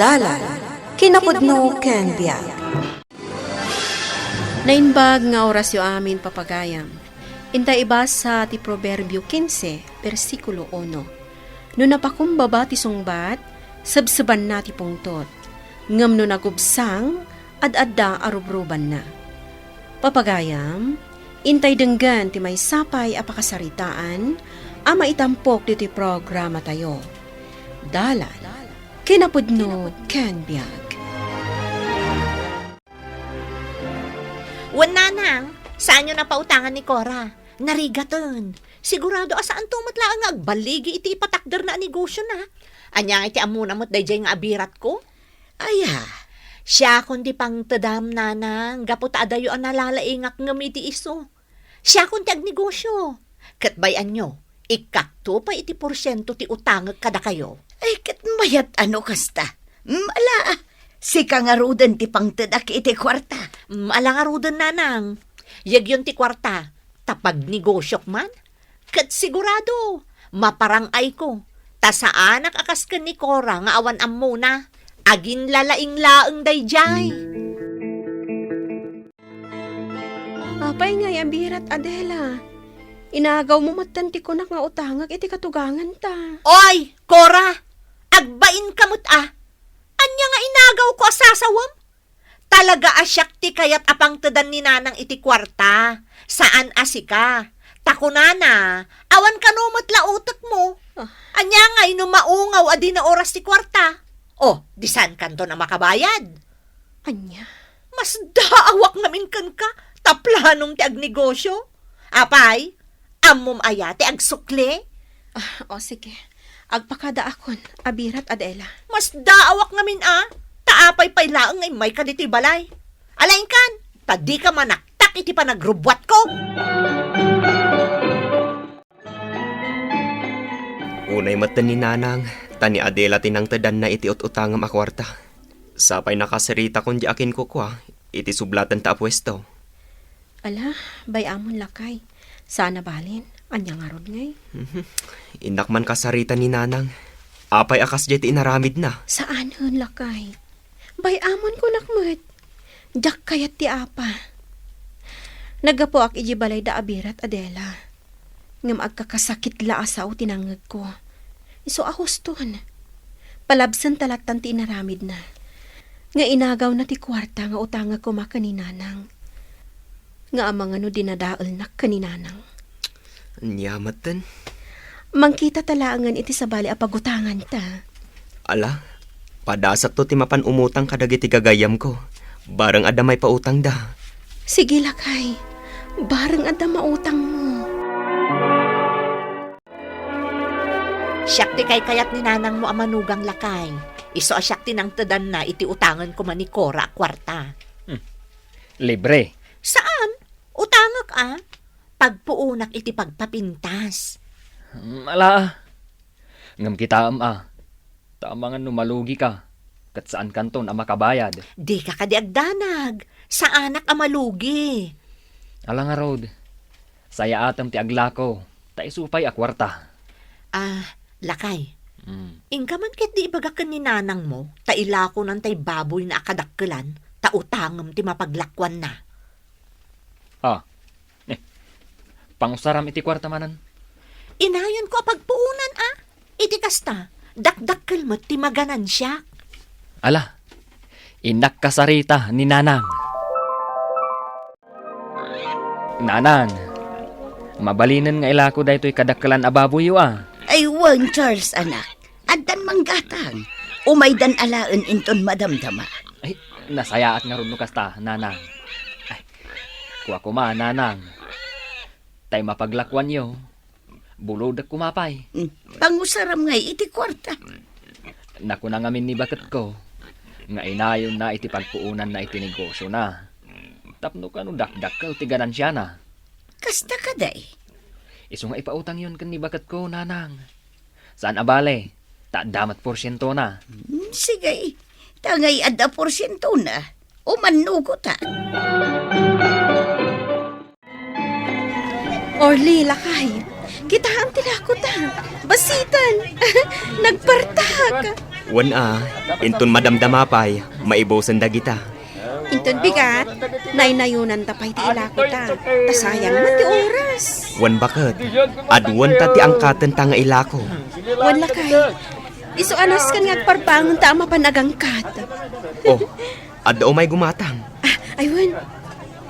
Dalan, kinapudno ken biag. Nainbag nga orasyo amin papagayam. Inta iba sa ti Proverbio 15, versikulo 1. No napakumbaba ti sungbat, sabsaban na ti pungtot. Ngam no nagubsang, ad-adda arubruban na. Papagayam, intay denggan ti may sapay apakasaritaan, ama itampok ti programa tayo. Dalan, kinapudno ken biag. Wananang, saan nyo napautangan ni Cora? Narigaton. Sigurado asaan tumatla ang agbaligi iti ipatakder na negosyo na. Anyang iti amuna mo't dayjay nga abirat ko? Aya, siya kundi pang tadam nanang, gapot adayo ang nalalaingak ng iti iso. Siya kundi ag negosyo. Katbayan nyo, ikakto pa iti porsyento ti utangag kada kayo. Ay, katmayat ano kasta? Ala, si kangarudan ti pang tadak iti kwarta. Alangarudan nanang. Yag yun ti kwarta, tapag negosyok man. Kat sigurado, maparang ay ko. Ta saan akas ka ni Cora nga awan am muna. Agin lalaing laeng dayjay. Apay nga ang birat Adela. Inagaw mo matanti ko nga utangag iti katugangan ta. Oy, Cora! Agbain kamot Anya nga inagaw ko asasawam? Talaga asyak ti kayat apang tadan ni nanang iti kwarta. Saan asika? Takunana, awan ka no matla utak mo. Anya nga maungaw adi na oras ti kwarta. Oh, di saan kanto na makabayad? Anya? Mas daawak namin kan ka, taplanong ti agnegosyo. Apay, ammom aya ti agsukle. O sige, agpakada akon, abirat Adela. Mas daawak namin taapay pay laeng ay may kaditi balay. Alain kan, tadi ka manaktak iti panagrubwat ko. Unay matan ni nanang, tani Adela tinang tadan na iti utangam akwarta. Sapay nakasarita kon di akin ko kwa, iti sublatan ta apwesto. Ala, bayamon lakay. Sana balin, anya nga rod ngay. Inak man kasarita ni nanang, apay akas jet inaramid na. Saan hun lakay? Bayamon ko nakmet. Jak kayat ti apa. Nagapo ak iji balay da abirat Adela. Ngam agkakasakit la asaw tinangag ko. Iso ahuston. Palabsan talatan ti inaramid na. Nga inagaw na ti kwarta nga utangag ko makaninanang. Nga amang ano dinadaal na kaninanang. Nyamatan. Mangkita talaangan iti sabali apagutangan ta. Ala, padasat to ti mapan umutang kadagiti gagayam ko. Barang adamay pautang da. Sige lakay, barang ada mautang mo. Siyak ti kay kayat ni nanang mo amanugang lakay. Iso asyak ti nang tadan na iti utangan ko man ni Cora kwarta. Libre. Saan? Utangak Pagpuunak iti pagpapintas. Ala. Ngam kita Tamangan numalugi ka. Kat saan kanton makabayad. Di ka kadiagdanag. Sa anak amalugi. Ala nga Rod. Saya atam ti aglako. Ta isupay akwarta. Lakay. Ingka man ket di ibagakan ni nanang mo, ta ilako nan tay baboy na akadakkelan, ta utangam ti mapaglakwan na. Pangusaram iti kwarta manan. Inayon ko pagpuunan iti kasta, dakdakkel mo't ti maganan siya. Ala. Inak kasarita ni nanang. Nanang. Mabalinan nga ilako daytoy kadakkelan ababoy yo Ay, wan, Charles, anak. Adan manggatang. Umaydan alaan inton madamdama. Ay, nasayaat nga ron no kasta, nanang. Ay, kuha ko nanang. Tay mapaglakwan yo. Bulodak kumapay. Pangusaram ngay iti kwarta. Naku na ngamin ni bakat ko. Nga inayon na iti pagpuunan na iti negosyo na. Tapno ka no dakdakkel ti ganansya na. Kasta ka day. Iso nga ipautang yun kan ni bakat ko, nanang. Saan abale? Ta damat porsyento na. Sige, tangay ada porsyento na. Umanugo ta. Orly, lakay. Kita ang tinakot Basitan. Nagpartak. Wan intun madamdamapay, maibosan dagita. Inton bigat, naynayunan tapay ti ilako ta. Tasayang man ti oras. Wan bakat, adwan ta ti angkatan ta nga ilako. Wala kay. Iso anas kan nga parbangon ta ang mapanagangkat. Oh, adda may gumatang. Ayun.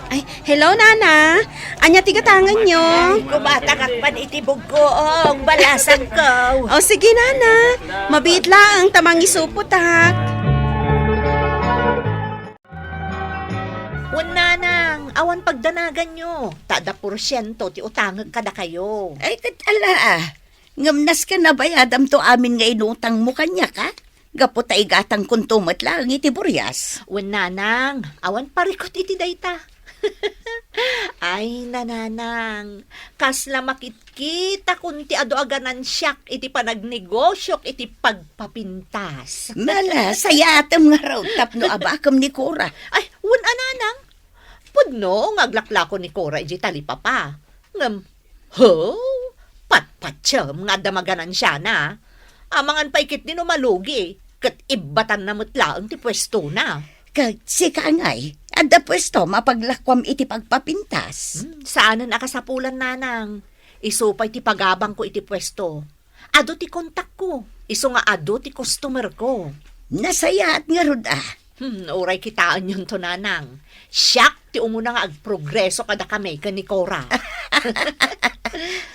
Ay, hello nana. Anya tigatangan nyo. Kumatakak pan itibog ko ang balasan ko. O sige nana. Mabit lang tamang isuputak. Nanang, awan pagdanagan nyo. Tada porsyento ti utangag kada kayo. Ay, katala ngamnas ka na bayadam to amin nga inutang mo kanya ka? Gapo ta igatang kuntumat lang iti buryas. Nanang, awan parikot iti dayta. Ay, nananang, kasla makitkita kunti ado aganan siyak iti panagnegosyok iti pagpapintas. Mala, sayatam nga raw tapno abakam ni Cora. Ay, ananang, pudno, ngaglaklako ni Cora iti talipapa. Ngam, ho, patpatsam nga damaganan siya na. Amangan paikit ni numalugi, kat ibatan na mutlaang ti pwesto na. Kag si Kangay, adda pwesto mapaglakwam iti pagpapintas. Saanan akasapulan nanang, isupay ti pagabang ko iti pwesto. Ado ti kontak ko, iso nga ado ti customer ko. Nasayaat nga rod Uray kitaan yun to nanang. Siyak ti umuna nga agprogreso kada kami ka ni Cora.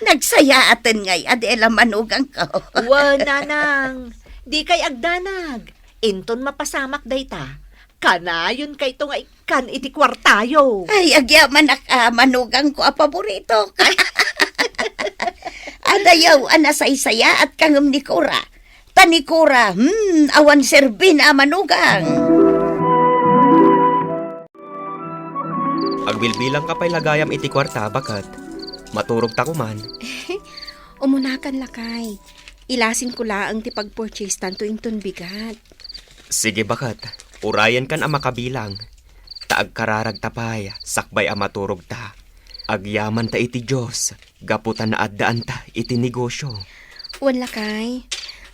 Nagsayaatan ngay, Adela manugang ko. Nanang, di kay agdanag. Inton mapasamak dayta. Kanayon kay to nga ikan iti kwartayo. Ay, agyaman manugang ko a paborito. Adayaw, anasaysaya at kangam ni Cora. Tani Cora, awan serbin manugang. Agbilbilang kapay lagayam iti kwarta, bakat. Maturog ta kuman. Umunakan lakay. Ilasin ko laang ti pag-purchase tanto inton bigat. Sige bakat, urayan kan ang makabilang. Taag kararag tapay, sakbay ang maturog ta. Agyaman ta iti Diyos, gaputan na addaan ta iti negosyo. Wala kay.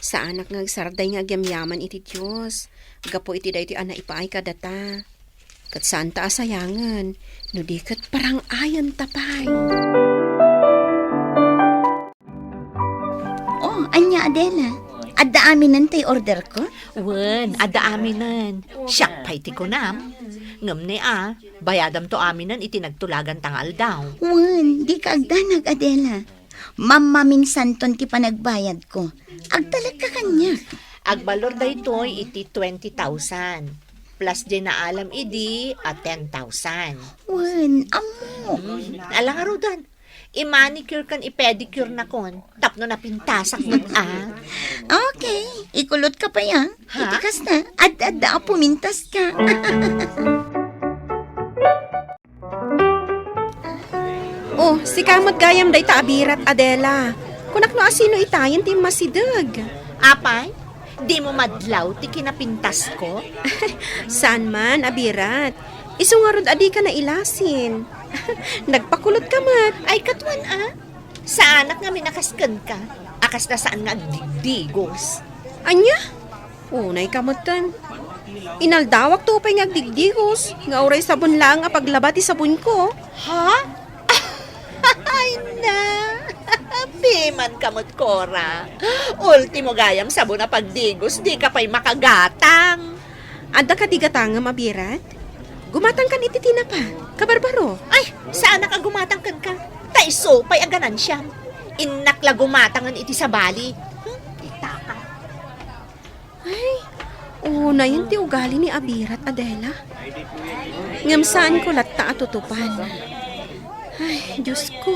Sa anak nga sarday nga agyamyaman iti Diyos. Gapo iti dayti ana ipaay kadata. Kat saan ta asayangan, no di kat parang ayan tapay. Oh, anya Adela. Adda aminan tay order ko? Ada aminan. Siyak pay ti kunam. Ngam ni bayadam to aminan iti nagtulagan tangal daw. Di ka agdanag Adela. Mamaminsan ton ti panagbayad ko. Agdalag ka kanya. Agbalor daytoy iti 20,000. Plus di na alam idi at 10,000. Amo. Alang arudan. I-manicure kan i-pedicure na kon. Tapno na pintasak nun Okay, ikulot ka pa yan. Ha? Itikas na. Adda pumintas ka. Oh, si kamot gayam day ta abirat Adela. Kunak no asino itayan ti masidag. Apay, di mo madlaw ti kinapintas ko? Saan man abirat? Iso nga rod adi ka na ilasin. Nagpakulot ka mat. Ay katwan sa anak nga minakaskan ka. Akas na saan nga agdigdigos. Anya? Unay kamutan. Inaldawak to pa'y ngagdigdigos. Nga oray sabon lang a paglaba ti sabon ko. Ha? Ay na! Piman kamot, Cora. Ultimo gayam sabon na pagdigos, di ka pa'y makagatang. Adda ka digatanga mabirat? Gumatang kan iti tinapa. Kabarbaro. Ay, saan ka gumatang kan ka? Taiso pa'y aganan siya. Inakla gumatangan iti sa bali. Kita ka. Ay, una yun ti ugali ni Abirat, Adela. Ngam saan ko latta atutupan. Ay, Diyos ko.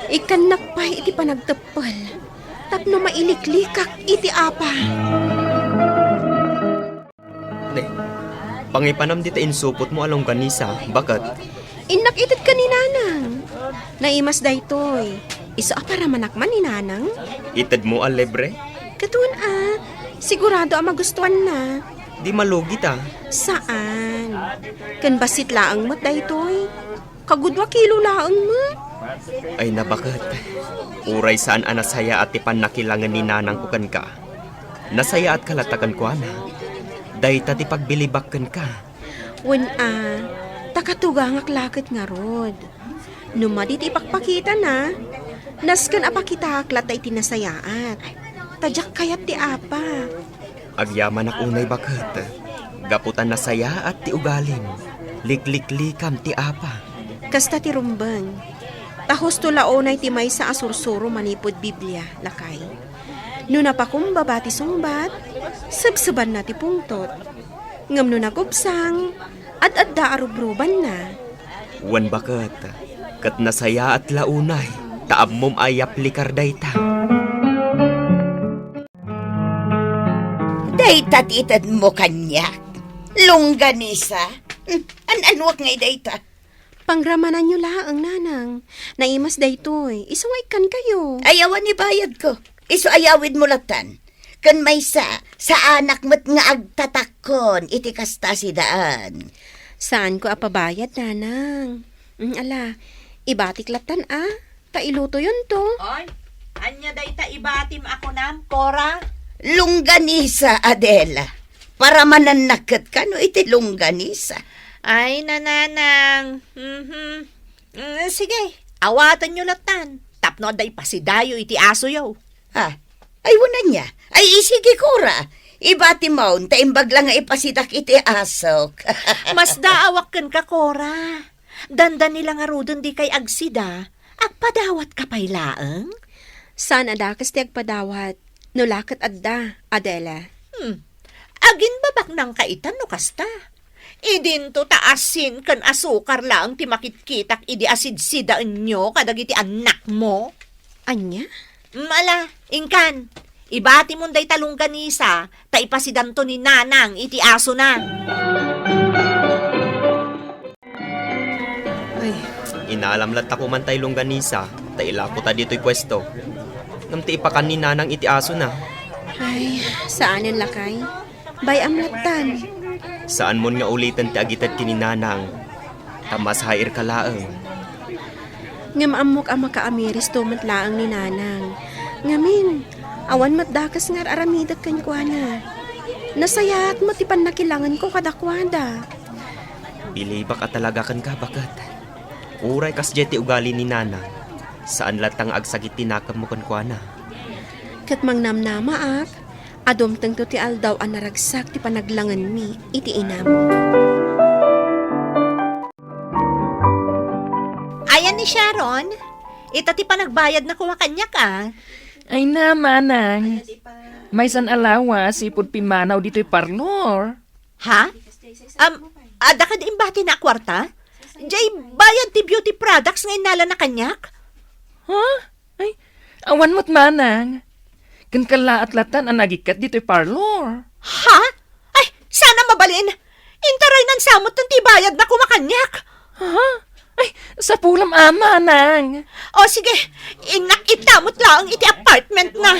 Ikanak pa iti panagtapal. Tapno mailiklikak iti apa. Ne, pangipanam dita insupot mo along kanisa, bakat? Inakitit ka ni Nanang. Naimas daytoy. Iso para manakman ni Nanang. Itad mo alebre? Katun sigurado ang magustuhan na. Di malugi ta. Saan? Kan basit laang mat daytoy. Kagudwa kilo laang mat. Ay nabakat. Uray saan anasaya at ipan nakilangan ni Nanang kukan ka. Nasaya at kalatakan ko na. Dayta ti pagbilibakken ka. Takatugangak lakit nga rod. Numadit ipakpakita na. Naskan apakitaklat ay tinasayaat. Tadyak kayat ti apa. Agyaman ak unay baket. Gaputan nasaya at ti ugalim. Likliklikam ti apa. Kasta ti rumbang. Tahos to laonay ti may sa asursuro manipod Biblia, lakay. No napakumbaba ti sungbat, sabsaban na ti pungtot. Ngam no nagubsang, at adda arubruban na. Wan baket. Kat nasaya at launay. Taab mom ayap likar dayta. Dayta titad mo kanyak. Longganisa. Anwak ngay dayta. Pangramanan nyo laang, nanang. Naimas daytoy, isungay kan kayo. Ayawan ni bayad ko. Iso ayawid mo latan. Kan may sa anak mo't nga agtatakon, iti kasta si daan. Saan ko apabayad, nanang? Ala, ibatik latan Tailuto yun to. Oy, anya day ta ibatim ako nam, Cora? Longganisa, Adela. Para mananakat ka no iti longganisa. Ay, nananang. Sige, awatan nyo latan. Tapno day pasidayo iti aso yaw. Ay wala niya. Ay sige kura. Ibati maun, taimbag lang nga ipasidak iti aso. Mas daawakan ka, Cora. Dandan nila nga rudon di kay agsida. Agpadawat ka pa'y laeng? Saan adakas ti agpadawat? Nulakat adda, Adela. Agin babak nang kaitan no kasta. Idin to taasin kan asukar lang ti makitkitak idi asid-sidaan nyo kadag iti anak mo. Anya? Mala, ingkan. Ibati mo day talungganisa, ta ipasidan to ni nanang iti aso na. Inalamlat ako man tayo longganisa. Tailako ta dito'y pwesto. Ngam ti ipakan ni nanang iti aso na. Ay, saan ang lakay? Bay amlatan. Saan mo nga ulitan ti agitad kini nanang? Tamas hair ka laeng. Ngam amok ang makaamiris tumat laang ni nanang. Ngamin, awan matdakas nga aramidak kanykuana. Nasayat mo ti panakilangan ko kadakwada. Bilibak at talaga kan ka bakat. Uray kas jeti ugali ni nanang. Saan latang agsagit tinakam mo kan kuana? Kat mang namnamaak, adom teng to ti aldaw ang naragsak ti panaglangan mi iti inam. Ayan ni Sharon, ita ti panagbayad na kuha kanya ka. Ay na, manang. May san alawa si ipod pimanaw dito'y parlor. Ha? Ada ka di imbati na kwarta? Jay, bayad ti beauty products ngayon nala na kanyak? Ha? Ay, awan mo't manang. Kan kalaat-latan ang nagikat dito'y parlor. Ha? Ay, sana mabalin. Intaray nan samot ng tibayad na kumakanyak. Ha? Ay, sa pulam manang. O sige, itamot lang iti apartment na.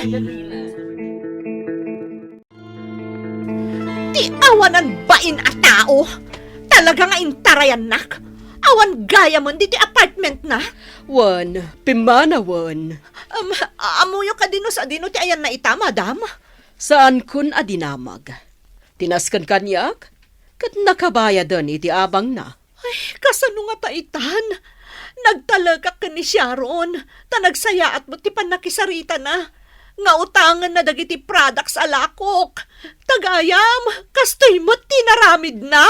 Ti awanan bain a tao. Talaga nga intarayan nak. Awan gaya mo diti apartment na. Wan, pimanawan. Amuyo ka dino sa dino ti ayan na ita, madam. Saan kun adinamag? Tinaskan kanyak? Kat nakabayadan iti abang na. Ay, kasano nga taitan? Nagtalagak ka ni Sharon. Tanagsayaat mo ti panakisarita na. Nga utangan na dagiti products alakok. Tagayam, kastoy mo tinaramid na.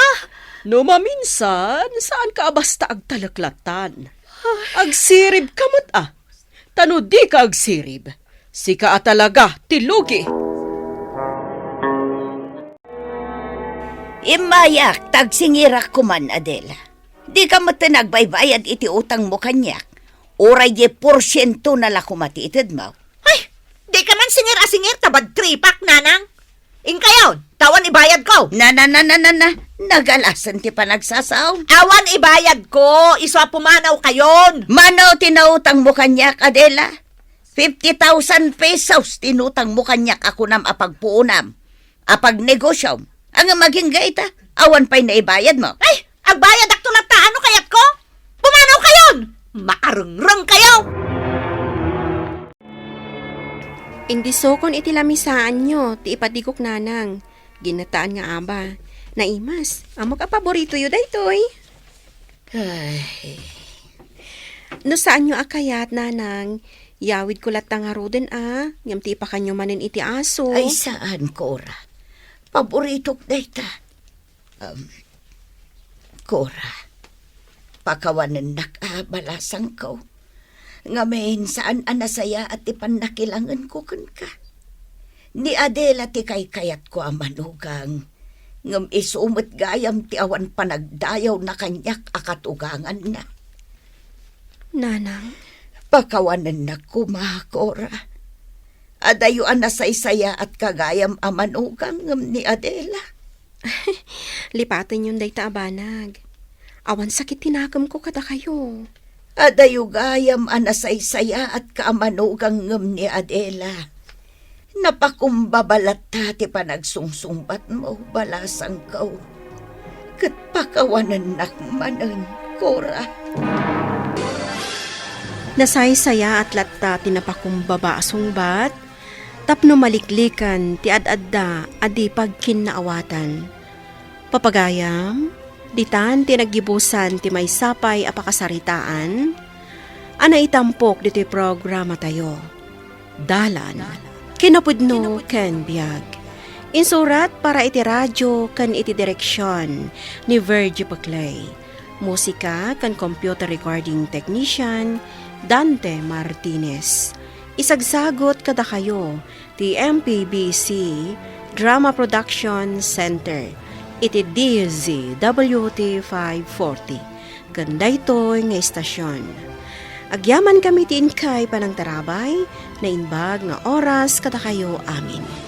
No maminsan, saan ka basta agtalaklatan? Agsirib kamot Tano di ka agsirib. Sika talaga, tilugi. Imayak, tagsingirak kuman, Adela. Di ka matinagbaybayad iti utang mo kanyak. Uray ye porsyento na lakumatitid mo. Ay, di ka man singir-asingir tabad tripak, nanang. Inkayaw, tawan ibayad ko. Nagalasan ti panagsasaw. Awan ibayad ko, iswa pumanaw kayon. Mano tinautang mo kanyak, Adela? 50,000 pesos tinutang mo kanyak ako nam apagpuunam. Apag negosyo. Ang maging gaita, awan pa'y naibayad mo. Ay, agbayad ak tulata, ano kayat ko? Pumanaw kayon! Makarengreng kayo! Indi sokon iti lamisaan nyo, ti ipatikok nanang. Ginataan nga aba. Naimas, amok a paborito yu daytoy. Ay, No saan nyo akayat, nanang? Yawid ko lat nga roden ngam ti pa kanyo manin iti aso. ay saan, Cora? Paborito dayta. Cora, pakawanan balasang ko. Ngamin saan anasaya at tipan nakilangan ko kan ka. Ni Adela ti kay kayat ko ang manugang. Ngam isumot gayam ti awan panagdayaw na kanyak akatugangan na. Nanang, Pakawanan na kumakora. Adayuan na saysaya at kagayam amanugang ngam ni Adela. lipatin yun dayta abanag. Awan sakit tinakam ko kada kayo. Adayugayam anasaysaya at kaamanugang ngam ni Adela. Napakumbabalat ti panagsungsumbat mo balasang kaw. Kat pakawanan nakmanan, Cora. Nasaysaya at latta tinapakumbaba asungbat, tapno maliklikan ti ad-adda adi pagkinaawatan. Papagayam, ditan tinagibusan ti may sapay apakasaritaan, ana itampok dito'y programa tayo. Dalan, kinapudno ken biag. Insurat para iti radyo kan iti direksyon ni Virgie Paclay. Musika kan computer recording technician Dante Martinez. Isagsagot kada kayo ti MPBC Drama Production Center iti DZWT 540 kanda ito'y nga istasyon. Agyaman kami ti inkay panang tarabay na inbag nga oras kada kayo amin.